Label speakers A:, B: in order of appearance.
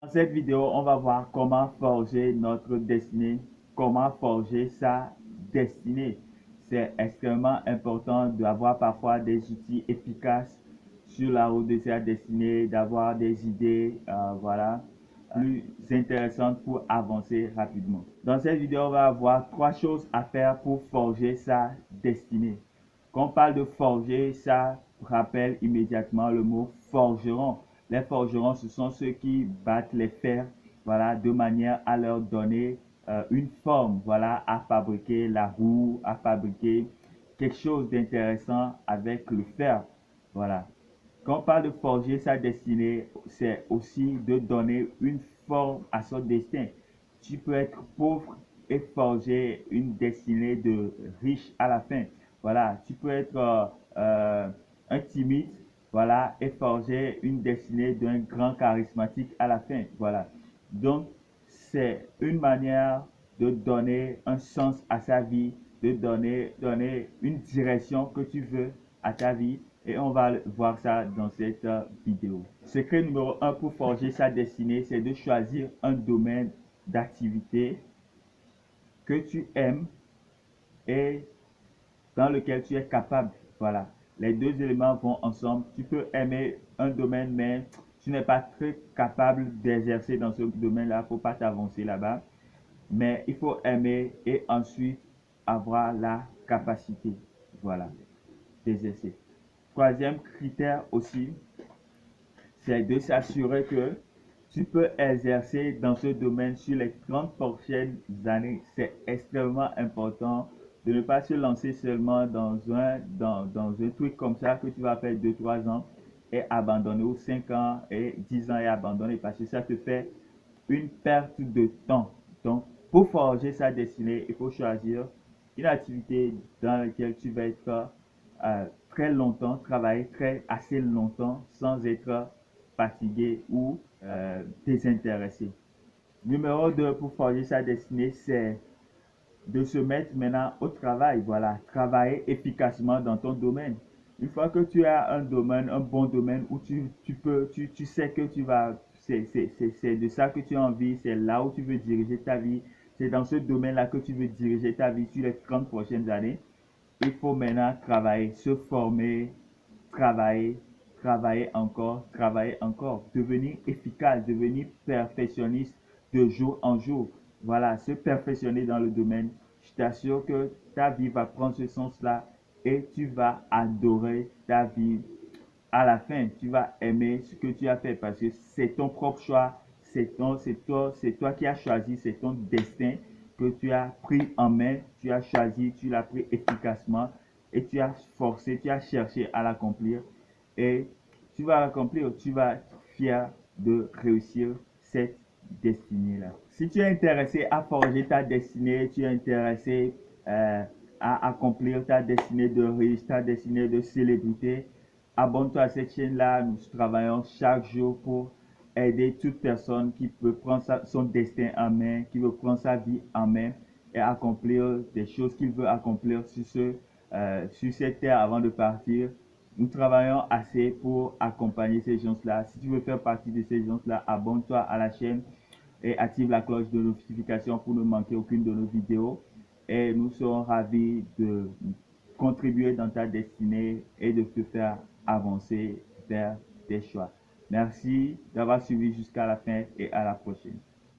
A: Dans cette vidéo, on va voir comment forger notre destinée, comment forger sa destinée. C'est extrêmement important d'avoir parfois des outils efficaces sur la route de sa destinée, d'avoir des idées, voilà, plus intéressantes pour avancer rapidement. Dans cette vidéo, on va voir 3 choses à faire pour forger sa destinée. Quand on parle de forger, ça rappelle immédiatement le mot forgeron. Les forgerons, ce sont ceux qui battent les fers, voilà, de manière à leur donner une forme, voilà, à fabriquer la roue, à fabriquer quelque chose d'intéressant avec le fer, voilà. Quand on parle de forger sa destinée, c'est aussi de donner une forme à son destin. Tu peux être pauvre et forger une destinée de riche à la fin. Voilà, tu peux être un timide, voilà, et forger une destinée d'un grand charismatique à la fin. Voilà. Donc, c'est une manière de donner un sens à sa vie, de donner une direction que tu veux à ta vie. Et on va voir ça dans cette vidéo. Secret numéro 1 pour forger sa destinée, c'est de choisir un domaine d'activité que tu aimes et dans lequel tu es capable. Voilà. Les deux éléments vont ensemble. Tu peux aimer un domaine, mais tu n'es pas très capable d'exercer dans ce domaine-là. Il ne faut pas t'avancer là-bas. Mais il faut aimer et ensuite avoir la capacité, voilà, d'exercer. Troisième critère aussi, c'est de s'assurer que tu peux exercer dans ce domaine sur les 30 prochaines années. C'est extrêmement important de ne pas se lancer seulement dans un truc comme ça que tu vas faire 2-3 ans et abandonner, ou 5 ans et 10 ans et abandonner, parce que ça te fait une perte de temps. Donc, pour forger sa destinée, il faut choisir une activité dans laquelle tu vas être très longtemps, travailler assez longtemps sans être fatigué ou désintéressé. Numéro 2 pour forger sa destinée, c'est de se mettre maintenant au travail. Voilà, travailler efficacement dans ton domaine. Une fois que tu as un domaine, un bon domaine où tu sais que tu vas, c'est de ça que tu as envie, c'est là où tu veux diriger ta vie, c'est dans ce domaine-là que tu veux diriger ta vie sur les 30 prochaines années. Il faut maintenant travailler, se former, travailler, travailler encore, devenir efficace, devenir perfectionniste de jour en jour. Voilà, se perfectionner dans le domaine. Je t'assure que ta vie va prendre ce sens-là et tu vas adorer ta vie. À la fin, tu vas aimer ce que tu as fait parce que c'est ton propre choix, c'est toi qui as choisi, c'est ton destin que tu as pris en main, tu as choisi, tu l'as pris efficacement et tu as forcé, tu as cherché à l'accomplir et tu vas l'accomplir, tu vas être fier de réussir cette destinée-là. Si tu es intéressé à forger ta destinée, tu es intéressé à accomplir ta destinée de riche, ta destinée de célébrité, abonne-toi à cette chaîne-là. Nous travaillons chaque jour pour aider toute personne qui peut prendre son destin en main, qui veut prendre sa vie en main et accomplir des choses qu'il veut accomplir sur cette terre avant de partir. Nous travaillons assez pour accompagner ces gens-là. Si tu veux faire partie de ces gens-là, abonne-toi à la chaîne et active la cloche de notification pour ne manquer aucune de nos vidéos. Et nous serons ravis de contribuer dans ta destinée et de te faire avancer vers tes choix. Merci d'avoir suivi jusqu'à la fin et à la prochaine.